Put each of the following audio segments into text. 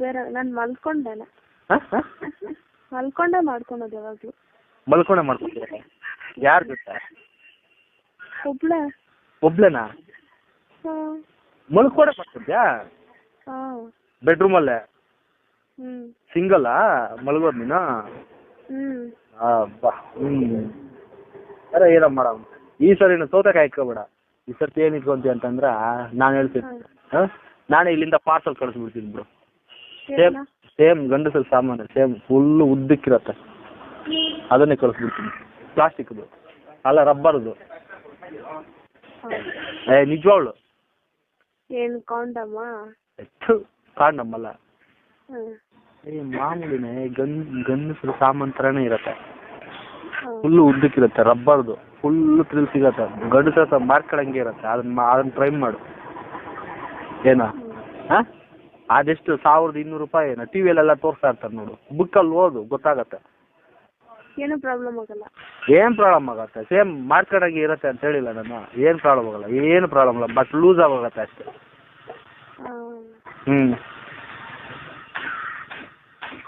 ಬೇರೆ ನಾನು ಮಲ್ಕೊಂಡೆನ ಮಾಡ್ಕೊಳೋದು ಯಾವಾಗಲೂ. ಮಲ್ಕೊಂಡೆ ಮಾಡ್ಕೊತೀರ? ಯಾರ ಜೊತೆ? ಒಬ್ಳೆನಾ? ಮಲ್ಕೊಂಡೆ ಮಾಡ್ಕೊದ್ಯಾ? ಬೆಡ್ರೂಮಲ್ಲೇ? ಸಿಂಗಲ್ಲಾ ಮಲ್ಗೋದು ನೀನು? ಅರೆ ಏನಮ್ಮ ಮಾಡಮ್, ಈ ಸರಿ ಸೌತೆಕಾಯಿ ಇಟ್ಕೋಬೇಡ. ಈ ಸರ್ತಿ ಏನ್ ಇಟ್ಕೊಂತೀಯ ಅಂತಂದ್ರ ನಾನು ಹೇಳ್ತೀನಿ, ನಾನೇ ಇಲ್ಲಿಂದ ಪಾರ್ಸಲ್ ಕಳಿಸ್ಬಿಡ್ತೀನಿ ಬಿಡು. ಸೇಮ್ ಗಂಡಸಲ್ ಸಾಮಾನು ಸೇಮ್ ಫುಲ್ ಉದ್ದಕ್ಕಿರತ್ತೆ, ಅದನ್ನೇ ಕಳಿಸ್ಬಿಡ್ತೀನಿ. ಪ್ಲಾಸ್ಟಿಕ್ದು ಅಲ್ಲ, ರಬ್ಬರ್ದು. ನಿಜವಾಗ್ಳು. ಏನು ಕಾಂಡಮ್ಮ? ಕಾಂಡಮ್ ಅಲ್ಲ, ಮಾಮೂಲಿನೇ ಗಂಡಸರು ಸಾಮಾನು ತರನೇ ಇರತ್ತೆ. ಫುಲ್ ಉದ್ದಕ್ಕಿರತ್ತೆ, ರಬ್ಬರ್ದು ಫುಲ್ ಥ್ರಿಲ್ ಸಿಗತ್ತೆ. ಗಂಡಸ ಮಾರ್ಕೊಳಂಗೆ ಇರತ್ತೆ. ಅದನ್ನ ಟ್ರೈ ಮಾಡು. ಏನ ಅದೆಷ್ಟು 1200 ರೂಪಾಯಿ ಏನೋ ಟಿವಿಯಲ್ಲೆಲ್ಲ ತೋರಿಸ್ತಾ ಇರ್ತಾರೆ ನೋಡು. ಬುಕ್ಕಲ್ಲಿ ಓದು, ಗೊತ್ತಾಗತ್ತೆ. ಏನು ಪ್ರಾಬ್ಲಮ್ ಆಗಲ್ಲ. ಏನ್ ಪ್ರಾಬ್ಲಮ್ ಆಗತ್ತೆ? ಸೇಮ್ ಮಾರ್ಕೆಟಾಗಿ ಇರತ್ತೆ ಅಂತ ಹೇಳಿಲ್ಲ ನಾನು. ಏನ್ ಪ್ರಾಬ್ಲಮ್ ಆಗಲ್ಲ, ಏನು ಪ್ರಾಬ್ಲಮ್ ಇಲ್ಲ. ಬಟ್ ಲೂಸ್ ಆಗೋಗತ್ತೆ ಅಷ್ಟೇ.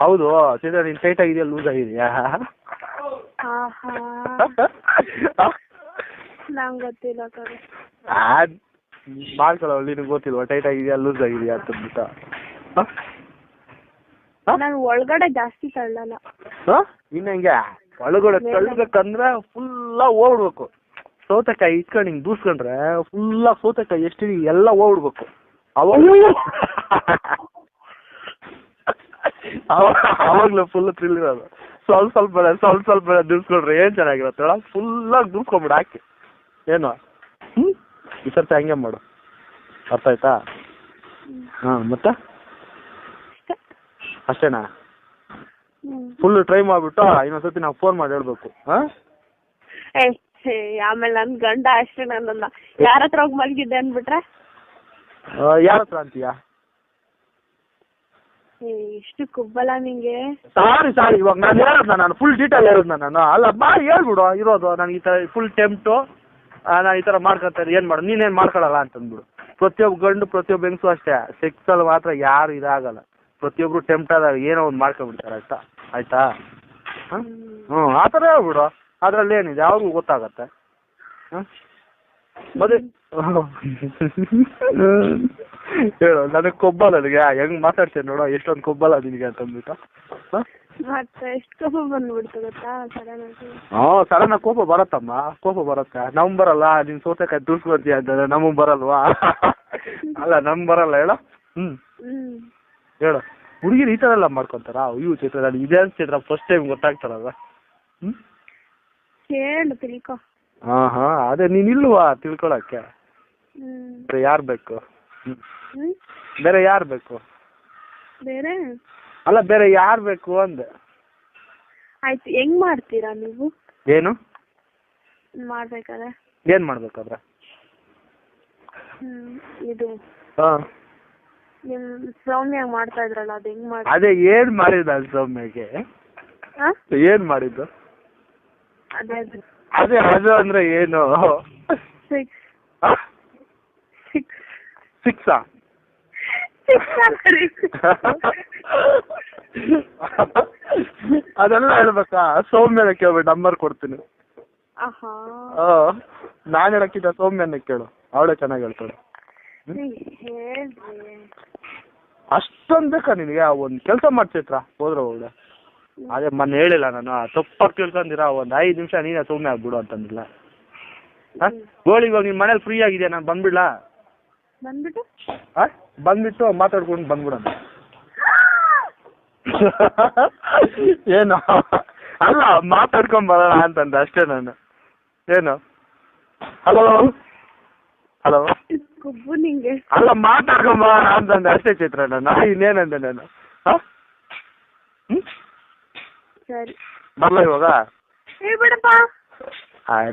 ಹೌದು ಚೇತ್ರ, ನೀನ್ ಟೈಟ್ ಆಗಿದೆಯಾ ಲೂಸ್ ಆಗಿದೆಯಾ? ನಂಗೆ ಗೊತ್ತಿಲ್ಲ ಕಣೆ. ಮಾಡ್ಕೊಳ್ಳೋ, ನಿನಗೆ ಗೊತ್ತಿಲ್ವಾ ಟೈಟ್ ಆಗಿದೆಯಾ ಲೂಸ್ ಆಗಿದೆಯಾ ಅಂತ ಬಿಟ್ಟು? ನಾನು ಒಳಗಡೆ ಜಾಸ್ತಿ ತಳ್ಳಲ್ಲ. ಇನ್ನ ಹಿಂಗೆ ಒಳಗಡೆ ತಳ್ಳಬೇಕಂದ್ರೆ ಫುಲ್ಲಾಗಿ ಹೋಗ್ಬಿಡ್ಬೇಕು. ಸೌತೆಕಾಯಿ ಇಟ್ಕೊಂಡು ಹಿಂಗೆ ದೂಸ್ಕೊಂಡ್ರೆ ಫುಲ್ಲಾಗಿ ಸೌತೆಕಾಯಿ ಎಷ್ಟು ಎಲ್ಲ ಹೋಗ್ಬಿಡ್ಬೇಕು. ಅವಾಗ್ಲೂ ಫುಲ್ ಥ್ರಿಲ್ ಇರೋದು. ಸ್ವಲ್ಪ ಬೇಡ ದುಡ್ಸ್ಕೊಂಡ್ರೆ ಏನ್ ಚೆನ್ನಾಗಿರುತ್ತೆ ಹೇಳ. ಫುಲ್ಲಾಗಿ ದುಡ್ಸ್ಕೊಂಬಿಡ ಹಾಕಿ. ಏನು ಈ ಸರ್ತಿ ಹಂಗೆ ಮಾಡು, ಅರ್ಥ ಆಯ್ತಾ? ಮತ್ತೆ ಅಷ್ಟೇನಾ? ಫುಲ್ ಟ್ರೈ ಮಾಡ್ಬಿಟ್ಟು ಇನ್ನೊಂದ್ಸತಿ ನಾವು ಫೋನ್ ಮಾಡಿ ಹೇಳ್ಬೇಕು. ಆಮೇಲೆ ನನ್ ಗಂಡ ಅಷ್ಟೇ ನನ್ನ ಯಾರ ಹತ್ರ ಹೋಗಿ ಮಲಗಿದ್ದೆ ಅಂದ್ಬಿಟ್ರೆ? ಯಾರ ಹತ್ರ ಅಂತೀಯ? ಇಷ್ಟು ಕೊಬ್ಬಲ್ಲ ನಿಂಗೆ? ಸಾರಿ ಇವಾಗ ನಾನು ಹೇಳೋದ್ನ, ನಾನು ಫುಲ್ ಡೀಟೇಲ್ ಹೇಳೋದ್ನ ನಾನು. ಅಲ್ಲ ಮಾಡಿ ಹೇಳ್ಬಿಡು ಇರೋದು. ನನಗೆ ಈ ಥರ ಫುಲ್ ಟೆಂಪ್ಟು, ನಾನು ಈ ಥರ ಮಾಡ್ಕೊತಾರೆ ಏನ್ ಮಾಡು, ನೀನೇನು ಮಾಡ್ಕೊಳಲ್ಲ ಅಂತಂದ್ಬಿಡು. ಪ್ರತಿಯೊಬ್ಬ ಗಂಡು ಪ್ರತಿಯೊಬ್ಬ ಹೆಂಗಸು ಅಷ್ಟೇ, ಸೆಕ್ಸಲ್ಲಿ ಮಾತ್ರ ಯಾರು ಇದಾಗಲ್ಲ. ಪ್ರತಿಯೊಬ್ರು ಟೆಂಪ್ಟ್ ಆದಾಗ ಏನೋ ಒಂದು ಮಾಡ್ಕೊಂಡ್ಬಿಡ್ತಾರೆ. ಆಯ್ತಾ? ಆ ಥರ ಹೇಳ್ಬಿಡು. ಅದ್ರಲ್ಲಿ ಏನಿದೆ ಅವ್ರಿಗೂ ಗೊತ್ತಾಗತ್ತೆ. ಮತ್ತೆ ಹೇಳು, ನನಗೆ ಕೊಬ್ಬಲ್ಲ ನನಗೆ ಹೆಂಗ್ ಮಾತಾಡ್ತೇನೆ ನೋಡೋ, ಎಷ್ಟೊಂದು ಕೊಬ್ಬಲ್ಲ ನಿನಗೆ ಅಂತಂದ್ಬಿಟ್ಟು. ಮತ್ತೆ ಎಷ್ಟು ಕೋಪ ಬಂದ್ಬಿಡ್ತು ಗೊತ್ತಾ ಸಡನ್ ಆಗಿ? ಸಡನ್ ಆಗಿ ಕೋಪ ಬರತ್ತಮ್ಮ, ಕೋಪ ಬರುತ್ತೆ. ನಮ್ ಬರಲ್ಲ, ನೀನ್ ಸೌತೆಕಾಯಿ ದುಡ್ಸ್ಕೊತೀಯ ಅಂತಂದ್ರೆ ನಮಗ್ ಬರಲ್ವಾ? ಅಲ್ಲ ನಮ್ ಬರಲ್ಲ ಹೇಳ. ಹೇಳು, ಹುಡುಗಿರು ಈ ಥರ ಎಲ್ಲ ಮಾಡ್ಕೊಂತಾರ? ಇವು ಚಿತ್ರ ಇದೇ ಚಿತ್ರ ಫಸ್ಟ್ ಟೈಮ್ ಗೊತ್ತಾಗ್ತಾರಲ್ಲ. ಹೇಳು ತಿಳ್ಕೊ. ಅದೇ ನೀನ್ ಇಲ್ವಾ ತಿಳ್ಕೊಳಕ್ಕೆ? ಯಾರು ಬೇಕು? ಬೇರೆ ಯಾರು ಬೇಕು? ಬೇರೆ ಅಲ್ಲ, ಬೇರೆ ಯಾರು ಬೇಕು ಅಂದೆ. ಆಯ್ತು, ಹೆಂಗ್ ಮಾಡ್ತೀರಾ ನೀವು? ಏನು ಮಾಡ್ಬೇಕಾದ್ರೆ? ಏನ್ ಮಾಡ್ಬೇಕಾದ್ರೆ? ಇದು ನಿಮ್ ಸೌಮ್ಯ ಮಾಡ್ತಾ ಇದ್ರಲ್ಲ, ಅದು ಹೆಂಗ್ ಮಾಡಿ? ಅದೇ ಏನ್ ಮಾಡಿದ ಸೌಮ್ಯಗೆ? ಏನ್ ಮಾಡಿದ್ದು? ಅದೇ ಅದು ಅಂದ್ರೆ ಏನು? ಸಿಕ್ಸಾ? ಅದೆಲ್ಲ ಹೇಳ್ಬೇಕಾ? ಸೌಮ್ಯನ ಕೇಳ್ಬಿಟ್ಟು ನಂಬರ್ ಕೊಡ್ತೀನಿ. ನಾನು ಹೇಳಕ್ಕಿಂತ ಸೌಮ್ಯನ ಕೇಳು, ಅವಳೇ ಚೆನ್ನಾಗಿ ಹೇಳ್ತಾಳೆ. ಅಷ್ಟೊಂದು ಬೇಕಾ ನಿನಗೆ? ಒಂದ್ ಕೆಲಸ ಮಾಡ್ತೈತ್ರ ಹೋದ್ರೆ ಹೋಗ್ದೆ. ಅದೇ ಮೊನ್ನೆ ಹೇಳಿಲ್ಲ ನಾನು, ತಪ್ಪಾಗಿ ತಿಳ್ಕೊಂಡಿರ. ಒಂದ್ 5 ನಿಮಿಷ ನೀನೇ ಸುಮ್ಮನೆ ಆಗ್ಬಿಡು ಅಂತಂದಿಲ್ಲ. ಗೋಳಿ ಇವಾಗ ನಿನ್ ಮನೇಲಿ ಫ್ರೀ ಆಗಿದೆಯಾ? ನಾನು ಬಂದ್ಬಿಡ್ಲಾ? ಬಂದ್ಬಿಟ್ಟು ಮಾತಾಡ್ಕೊಂಡು ಬಂದ್ಬಿಡೋಣ. ಏನು ಅಲ್ಲ, ಮಾತಾಡ್ಕೊಂಡ್ ಬರೋಣ ಅಂತಂದೆ ಅಷ್ಟೇ ನಾನು. ಏನು ಹಲೋ ಅಲ್ಲ, ಮಾತಾಡ್ಕೊಂಡ್ ಬರೋಣ ಅಂತಂದೆ ಅಷ್ಟೇ ಚಿತ್ರ ನಾನು. ಇನ್ನೇನಂದೆ ನಾನು? ಬರ್ಲ ಇವಾಗ?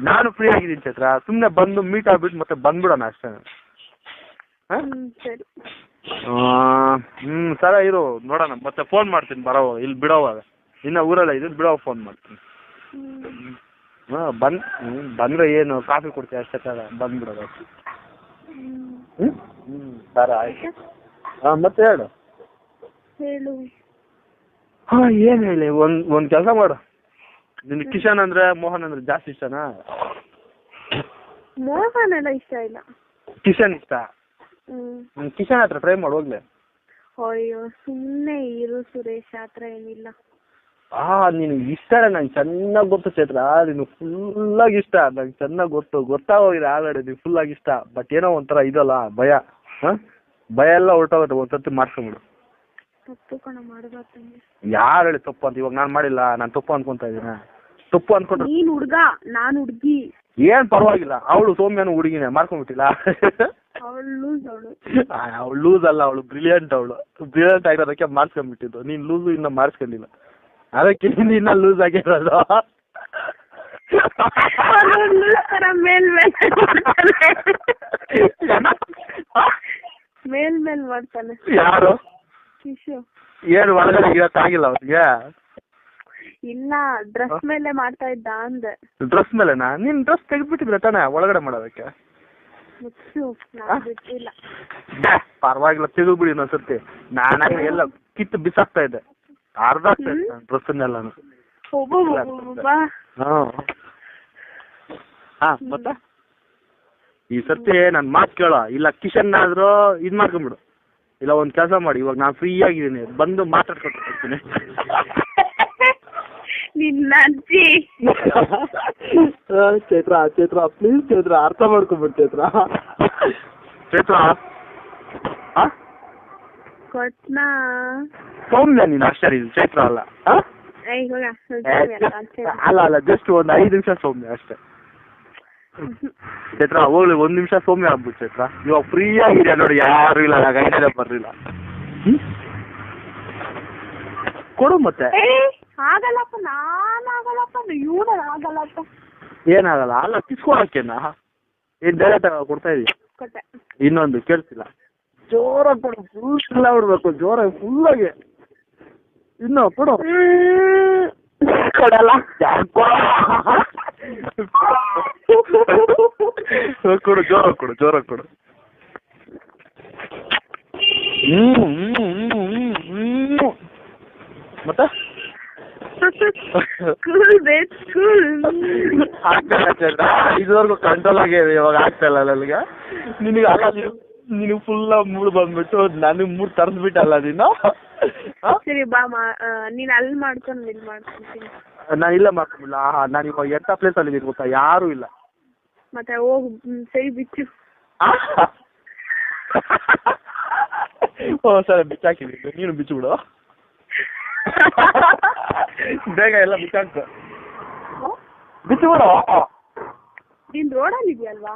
ನಾನು ಫ್ರೀ ಆಗಿದ್ದೀನಿ ಚೈತ್ರ, ಸುಮ್ಮನೆ ಬಂದು ಮೀಟ್ ಆಗ್ಬಿಟ್ಟು ಮತ್ತೆ ಬಂದ್ಬಿಡೋಣ ಅಷ್ಟೇ. ಸರ ಇರು ನೋಡೋಣ, ಮತ್ತೆ ಫೋನ್ ಮಾಡ್ತೀನಿ ಬರೋವಾಗ. ಇಲ್ಲಿ ಬಿಡೋವಾಗ ಇನ್ನ ಊರಲ್ಲ ಇದು, ಬಿಡೋವಾಗ ಫೋನ್ ಮಾಡ್ತೀನಿ. ಬಂದ್ರೆ ಏನು ಕಾಫಿ ಕೊಡ್ತೀವಿ ಅಷ್ಟೇ ಸರ, ಬಂದ್ಬಿಡೋದು. ಸರ ಆಯ್ತು. ಮತ್ತೆ ಹೇಳು. ಹೇಳು. ಹಾಂ ಏನು ಹೇಳಿ, ಒಂದು ಕೆಲಸ ಮಾಡು. ನಿನ್ ಕಿಶನ್ ಅಂದ್ರೆ ಮೋಹನ್ ಅಂದ್ರೆ ಜಾಸ್ತಿ ಇಷ್ಟನಾ? ಮೋಹನ್ ಎಲ್ಲ ಇಷ್ಟ ಇಲ್ಲ, ಕಿಶನ್ ಇಷ್ಟ. ಕಿಶನ್ ಹತ್ರ ಟ್ರೈ ಮಾಡಿ ಹೋಗ್ಲಿ. ಅಯ್ಯೋ ಸುಮ್ಮನೆ ಇರು ಸುರೇಶ್, ಆ ಥರ ಏನಿಲ್ಲ. ನಿನಗೆ ಇಷ್ಟ ನಂಗೆ ಚೆನ್ನಾಗಿ ಗೊತ್ತು ಚೈತ್ರ, ನೀನು ಫುಲ್ಲಾಗಿ ಇಷ್ಟ ನಂಗೆ ಚೆನ್ನಾಗಿ ಗೊತ್ತಾಗೋಗಿದೆ ಆಲ್ರೆಡಿ, ನೀನು ಫುಲ್ಲಾಗಿ ಇಷ್ಟ. ಬಟ್ ಏನೋ ಒಂಥರ ಇದಲ್ಲ ಭಯ, ಭಯ ಎಲ್ಲ ಹೊರಟೋಗುತ್ತೆ ಒಂದ್ಸತಿ ಮಾಡ್ಕೊಂಬಿಡು. ತಪ್ಪು ಕಣ ಮಾಡಬಾರ್ದು. ಯಾರು ಹೇಳಿ ತಪ್ಪು ಅಂತ? ಇವಾಗ ನಾನು ಮಾಡಿಲ್ಲ, ನಾನು ತಪ್ಪು ಅನ್ಕೊಂತ ಇದ್ದೀನಿ. ತಪ್ಪು ಅನ್ಕೊಂಡ್ರೆ ನೀನು ಹುಡುಗ, ನಾನು ಹುಡುಗಿ. ಏನ್ ಪರವಾಗಿಲ್ಲ, ಅವಳು ಸೌಮ್ಯನು ಹುಡುಗಿನೇ, ಮಾಡ್ಕೊಂಡ್ಬಿಟ್ಟಿಲ್ಲ. ಅವಳು ಲೂಸ್ ಅಲ್ಲ, ಅವಳು ಬ್ರಿಲಿಯಂಟ್. ಬ್ರಿಲಿಯಂಟ್ ಆಗಿರೋದಕ್ಕೆ ಮಾಡ್ಸ್ಕೊಂಡ್ಬಿಟ್ಟಿದ್ದು. ನೀನ್ ಲೂಸು ಇನ್ನ ಮಾಡಿಸ್ಕೊಂಡಿಲ್ಲ, ಅದಕ್ಕೆ ಇನ್ನ ಲೂಸ್ ಆಗಿರೋದು. ಮೇಲ್ ಮಾಡ್ತಾನೆ. ಯಾರು? ಶಿಶು. ಏನು ಒಳಗಡೆ ಇರಕ್ಕಾಗಿಲ್ಲ ಅವ್ರಿಗೆ? ಇಲ್ಲ, ಡ್ರೆಸ್ ಮೇಲೆ ಮಾಡ್ತಾ ಇದ್ದ ಅಂದೆ. ಡ್ರೆಸ್ ಮೇಲೆನಾ? ನೀನ್ ಡ್ರೆಸ್ ತೆಗೆದ್ಬಿಟ್ಟಿದ್ರೆ ತಾನೇ ಒಳಗಡೆ ಮಾಡೋದಕ್ಕೆ? ಬಿಟ್ಟಿಲ್ಲ. ಪರವಾಗಿಲ್ಲ, ತೆಗೆದ್ಬಿಡಿ ಇನ್ನೊಂದ್ಸರ್ತಿ. ನಾನಾಗ ಎಲ್ಲ ಕಿತ್ತು ಬಿಸಾಕ್ತಾ ಇದ್ದೆ, ಅರ್ಧ ಆಗ್ತಾ ಇದ್ದೆ ಡ್ರೆಸ್ನೆಲ್ಲಾನು. ಹಾ ಮತ್ತೆ ಈ ಸರ್ತಿ ನನ್ ಮಾತು ಕೇಳೋ, ಇಲ್ಲ ಕಿಶನ್ ಆದ್ರೂ ಇದ್ ಮಾಡ್ಕೊಂಡ್ಬಿಡು. ಇಲ್ಲ ಒಂದ್ ಕೆಲಸ ಮಾಡಿ, ಇವಾಗ ನಾನು ಫ್ರೀ ಆಗಿದ್ದೀನಿ, ಬಂದು ಮಾತಾಡ್ಕೊತ ಹೋಗ್ತೀನಿ. ನಿನ್ನ ಅಜ್ಜಿ. ಚೈತ್ರ ಚೈತ್ರ ಪ್ಲೀಸ್ ಚೈತ್ರ, ಅರ್ಥ ಮಾಡ್ಕೊಂಡ್ಬಿಡು ಚೈತ್ರ. ಚೈತ್ರ ಕೊಟ್ನಾ ಸೌಮ್ಯ ನೀನು ಅಷ್ಟೇ, ಚೈತ್ರ ಅಲ್ಲ. ಅಲ್ಲ ಜಸ್ಟ್ ಒಂದು 5 ನಿಮಿಷ ಸೌಮ್ಯ ಅಷ್ಟೇ. ಚೈತ್ರ ಹೋಗ್ಲಿ, 1 ನಿಮಿಷ ಸೌಮ್ಯ ಆಗ್ಬಿಟ್ಟು ಚೈತ್ರ. ಇವಾಗ ಫ್ರೀ ಆಗಿದೆ ನೋಡಿ, ಯಾರು ಇಲ್ಲ, ಗೈಡೇ ಬರ್ಲಿಲ್ಲ. ಕೊಡು ಮತ್ತೆ. ಆಗಲ್ಲಪ್ಪ, ನಾನಾಗಲ್ಲಪ್ಪ, ಇವನು ಆಗಲ್ಲಪ್ಪ. ಏನಾಗಲ್ಲ, ಅಲ್ಲ ಕಿಸ್ಕೊಳಕ್ಕೇನಾ? ಏನ್ ಡೈರೆಕ್ಟ್ ಕೊಡ್ತಾ ಇದೀಯ? ಕೊಟ್ಟೆ. ಇನ್ನೊಂದು ಕೇಳ್ತಿಲ್ಲ, ಜೋರಾಗಿ ಕೊಡು, ಫುಲ್ ಎಲ್ಲ ಬಿಡ್ಬೇಕು, ಜೋರಾಗಿ ಫುಲ್ಲಾಗಿ. ಇನ್ನು ಕೊಡು. ಕೊಡಲ್ಲ, ಕೊಡು, ಜೋರಾಗಿ ಕೊಡು, ಜೋರಾಗಿ ಕೊಡು. ಮತ್ತೆ ಇದುವರೆಗೂ ಕಂಟ್ರೋಲ್ ಆಗಿದೆ, ಇವಾಗ ಆಗ್ತಾ ಇಲ್ಲ ನನಗೆ. ನಿನಗೆ ಅಲ್ಲ, ನಿನಗೆ ಫುಲ್ ಮೂಡ್ ಬಂದ್ಬಿಟ್ಟು ನನಗೆ ಮೂಡ್ ತರಿಸ್ಬಿಟ್ಟಲ್ಲ ನೀನು. ಸರಿ ಬಾ, ನೀನು ಅಲ್ಲಿ ಮಾಡ್ಕೊಂಡು ಇಲ್ಲಿ ಮಾಡ್ಕೊಂತೀನಿ. ನಾನು ಇಲ್ಲ ಮಾಡ್ಕೊಂಡಿಲ್ಲ. ನಾನು ಇವಾಗ ಎಂಥ ಪ್ಲೇಸಲ್ಲಿ ಇದೀನಿ ಗೊತ್ತಾ? ಯಾರೂ ಇಲ್ಲ. ಮತ್ತೆ ಹೋಗು, ಸರಿ ಬಿಚ್ಚು. ಸರಿ ಬಿಚ್ಚಾಕಿದ್ದೀನಿ, ನೀನು ಬಿಚ್ಚಿಬಿಡು. ಬೇಗ ಎಲ್ಲ ಬಿಚ್ಚಾಕ್ತು, ಬಿಚ್ಚಿಬಿಡು. ನೀನು ರೋಡಲ್ಲಿ ಇದೆಯಲ್ವಾ?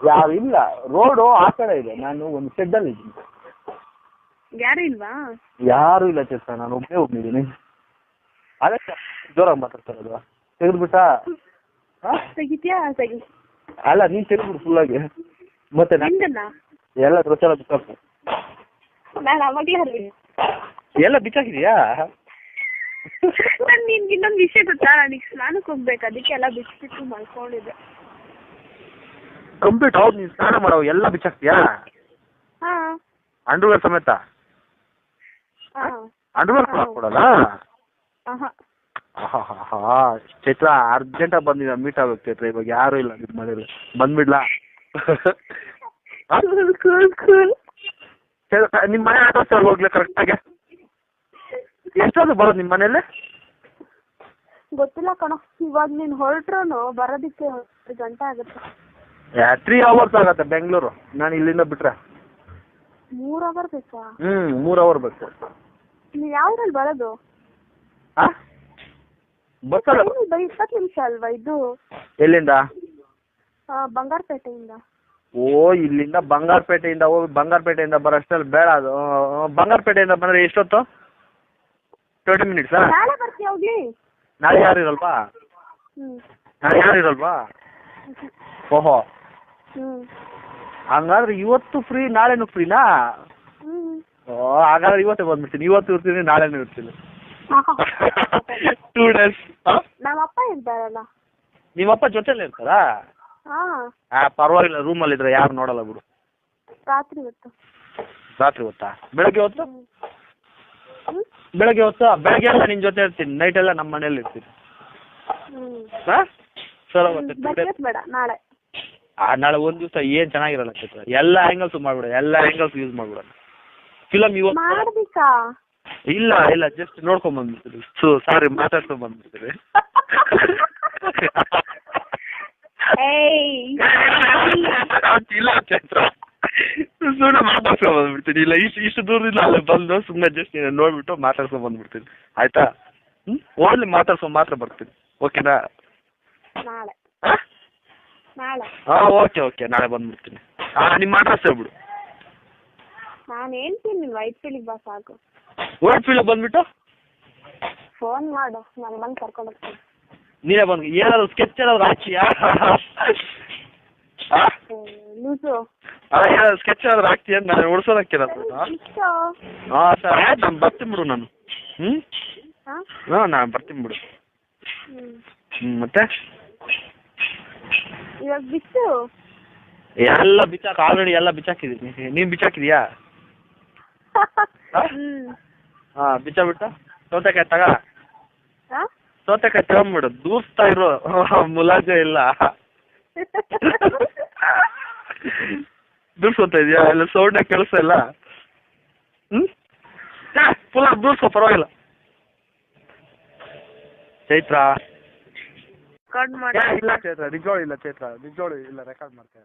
ಯಾರು ಇಲ್ಲ, ರೋಡು ಆ ಕಡೆ ಇದೆ, ನಾನು ಒಂದು ಶೆಡ್ಡಲ್ಲಿ ಇದ್ದೀನಿ. ಯಾರು ಇಲ್ವಾ? ಯಾರು ಇಲ್ಲ ಚೇತ, ನಾನು ಒಬ್ಬನೇ ಹೋಗ್ತಿದ್ದೀನಿ. ಅದಕ್ಕೆ ಜೋರಾಗಿ ಮಾತಾಡ್ತಾರಲ್ವಾ? ತೆಗೆದ್ಬಿಟ್ಟ ತೆಗಿತೀಯಾ? ತೆಗಿ. ಅಲ್ಲ ನೀನು ತೆಗೆದ್ಬಿಡು ಫುಲ್ಲಾಗಿ. ಮತ್ತೆ ಎಲ್ಲ ಡ್ರೆಸ್ ಎಲ್ಲ ಬಿಚ್ಚಾಕು. ನಾನು ಅವಾಗಲೇ ಎಲ್ಲ ಬಿಚ್ಚಾಕಿದೀಯಾ? ನಾನು ನಿನ್ಗೆ ಇನ್ನೊಂದು ವಿಷಯ ಗೊತ್ತಾ? ನನಗೆ ಸ್ನಾನಕ್ಕೆ ಹೋಗ್ಬೇಕು, ಅದಕ್ಕೆ ಎಲ್ಲ ಬಿಚ್ಚಿಬಿಟ್ಟು ಮಲ್ಕೊಂಡಿದ್ದೆ. ಕಂಪ್ಲೀಟ್ ಹೌದು, ನೀನು ಸ್ನಾನ ಮಾಡೋ ಎಲ್ಲ ಬಿಚ್ಚಾಕ್ತೀಯಾ? ಹಾಂ. ಅಂಡರ್ವೇರ್ ಸಮೇತ? ಅಂಡರ್ವೇರ್ ಕೊಡಲ್ಲ? ಚೈತ್ರ ಅರ್ಜೆಂಟಾಗಿ ಬಂದಿದ್ದ, ಮೀಟ್ ಆಗ್ಬೇಕು ಚೈತ್ರ. ಇವಾಗ ಯಾರು ಇಲ್ಲ ನಿಮ್ಮ ಮನೇಲಿ, ಬಂದ್ಬಿಡ್ಲಾ? ನಿಮ್ಮ ಮನೆ ಅಡ್ರೆಸ್ ಹೋಗ್ಲಿ ಕರೆಕ್ಟಾಗಿ. ಎಷ್ಟೊಂದು ಬರೋದು ನಿಮ್ಮ ಮನೇಲಿ? ಗೊತ್ತಿಲ್ಲ ಕಣೋ, ಇವಾಗ ನೀನು ಹೊರಟ್ರು ಬರೋದಕ್ಕೆ 1 ಗಂಟೆ ಆಗುತ್ತೆ. 3 hours ಆಗತ್ತೆ ಬೆಂಗಳೂರು, ನಾನು ಇಲ್ಲಿಂದ ಬಿಟ್ರೆ. 3 hours ಬೇಕಾ? 3 hours ಬೇಕು. ನೀವು ಯಾವ್ದ್ರಲ್ಲಿ ಬರೋದು? ಬಸ್ಸಲ್ಲ. 20 ನಿಮಿಷ ಅಲ್ವಾ ಇದು? ಎಲ್ಲಿಂದ? ಬಂಗಾರಪೇಟೆಯಿಂದ. ಓ, ಇಲ್ಲಿಂದ ಬಂಗಾರಪೇಟೆಯಿಂದ ಹೋಗಿ ಬಂಗಾರಪೇಟೆಯಿಂದ ಬರೋಷ್ಟಲ್ಲಿ ಬೇಡ. ಅದು ಬಂಗಾರಪೇಟೆಯಿಂದ ಬಂದರೆ ಎಷ್ಟೊತ್ತು? 20 minutes. ನಾಳೆ ಬರ್ತೀಯ ಹೋಗ್ಲಿ? ನಾಳೆ ಯಾರು ಇರಲ್ವಾ? ನಾಳೆ ಯಾರು ಇರಲ್ವಾ? ಓಹೋ, ಹಂಗಾದ್ರೆ ಇವತ್ತು ಫ್ರೀ, ನಾಳೆನೂ ಫ್ರೀನಾ? ಓ, ಹಾಗಾದ್ರೆ ಇವತ್ತೇ ಬಂದ್ಬಿಡ್ತೀನಿ. ಇವತ್ತು ಇರ್ತೀನಿ, ನಾಳೆನೂ ಇರ್ತೀನಿ. 2 days. ನಮ್ಮಪ್ಪ ಇರ್ತಾರಲ್ಲ. ನಿಮ್ಮಪ್ಪ ಜೊತೆಲಿ ಇರ್ತಾರಾ? ಪರವಾಗಿಲ್ಲ, ರೂಮಲ್ಲಿ ಇದ್ರೆ ಯಾರು ನೋಡಲ್ಲ ಬಿಡು. ರಾತ್ರಿ ಹೊತ್ತು. ರಾತ್ರಿ ಹೊತ್ತಾ? ಬೆಳಗ್ಗೆ ಹೊತ್ತು? ಬೆಳಗ್ಗೆ ಎಲ್ಲ ನಿನ್ನ ಜೊತೆ ಇರ್ತೀನಿ, ನೈಟ್ ಎಲ್ಲ ನಮ್ಮ ಮನೇಲಿ ಇರ್ತೀನಿ. ಹಾಂ ಚಲೋ ಬಜೆಟ್ ಬೇಡ ನಾಳೆ. ನಾಳೆ ಒಂದು ದಿವಸ ಏನು ಚೆನ್ನಾಗಿರಲ್ಲ ಚೈತ್ರ, ಎಲ್ಲ ಆ್ಯಂಗಲ್ಸು ಮಾಡ್ಬಿಡ, ಎಲ್ಲ ಆ್ಯಂಗಲ್ಸ್ ಯೂಸ್ ಮಾಡ್ಬಿಡೋಣ. ಫಿಲಮ್ ಇವತ್ತು ಮಾಡ್ಬೇಕಾ? ಇಲ್ಲ ಜಸ್ಟ್ ನೋಡ್ಕೊಂಡ್ ಬಂದ್ಬಿಡ್ತೀರಿ. ಸಾರಿ ಮಾತಾಡ್ಕೊಂಡ್ ಬಂದ್ಬಿಡ್ತೀರಿ. ಇಲ್ಲ ಚೈತ್ರ ಸುಮ್ಮನೆ ಮಾತಾಡ್ಸ್ಕೊಂಡ್ ಬಂದ್ಬಿಡ್ತೀನಿ. ಇಲ್ಲ ಇಷ್ಟು ದೂರದಿಂದ ಅಲ್ಲೇ ಬಂದು ಸುಮ್ಮನೆ ಜಸ್ಟ್ ನೋಡ್ಬಿಟ್ಟು ಮಾತಾಡ್ಸ್ಕೊಂಡ್ ಬಂದ್ಬಿಡ್ತೀನಿ, ಆಯ್ತಾ? ಓನ್ಲಿ ಮಾತಾಡ್ಸ್ಕೊಂಡ್ ಮಾತ್ರ ಬರ್ತೀನಿ, ಓಕೆನಾ? ನಾಳೆ ಹಾಂ ಓಕೆ ನಾಳೆ ಬಂದ್ಬಿಡ್ತೀನಿ. ನಿಮ್ಮ ಅಡ್ರೆಸ್ ಹೇಳ್ಬಿಡು. ನಾನು ಹೇಳ್ತೀನಿ, ನೀನು ವೈಟ್ ಫೀಲ್ಡಿಗೆ ಬಾ ಸಾಕು. ವೈಟ್ ಫೀಲ್ಡ್ ಬಂದ್ಬಿಟ್ಟು ಫೋನ್ ಮಾಡು, ನಾನು ಬಂದು ಕರ್ಕೊಂಡು ಹೋಗ್ತೀನಿ. ನೀನೇ ಬಂದು ಏನಾದ್ರು ಸ್ಕೆಚ್ ಏನಾದ್ರು ಹಾಕಿಯಾ? ಲೂಸು ಏನಾದ್ರು ಸ್ಕೆಚ್ ಏನಾದ್ರು ಹಾಕ್ತೀಯ? ನಾನು ಉಡ್ಸೋದಕ್ಕೆ ಹಾಂ ಸರ್ ಆಯ್ತು, ನಾನು ಬರ್ತೀನಿ ಬಿಡು ನಾನು. ನಾನು ಬರ್ತೀನಿ ಬಿಡು. ಮತ್ತೆ ಇವಾಗ ಬಿಟ್ಟು ಎಲ್ಲ ಆಲ್ರೆಡಿ ಎಲ್ಲ ಬಿಚ್ಚಾಕಿದ್ದೀನಿ. ನೀನು ಬಿಚ್ಚಾಕಿದ್ಯಾ? ಹಾಂ ಬಿಚ್ಚಾಬಿಟ್ಟು ಸೌತೆಕಾಯಿ ಸೌತೆಕಾಯಿ ತಗೊಂಬಿಡು, ದೂಸ್ತಾ ಇರೋ ಮುಲಾಜೆ ಇಲ್ಲ. ದೂರ್ಸ್ಕೊತಾ ಇದೆಯಾ? ಎಲ್ಲ ಸೌಂಡೇ ಕೆಲಸ ಇಲ್ಲ. ಫುಲ್ ದೂರ್ಸ್ಕೊ, ಪರವಾಗಿಲ್ಲ. ಚೈತ್ರ ಇಲ್ಲ ಚೈತ್ರ ನಿಜೋಳು ಇಲ್ಲ, ಚೈತ್ರ ನಿಜೋಳು ಇಲ್ಲ, ರೆಕಾರ್ಡ್ ಮಾಡ್ತಾ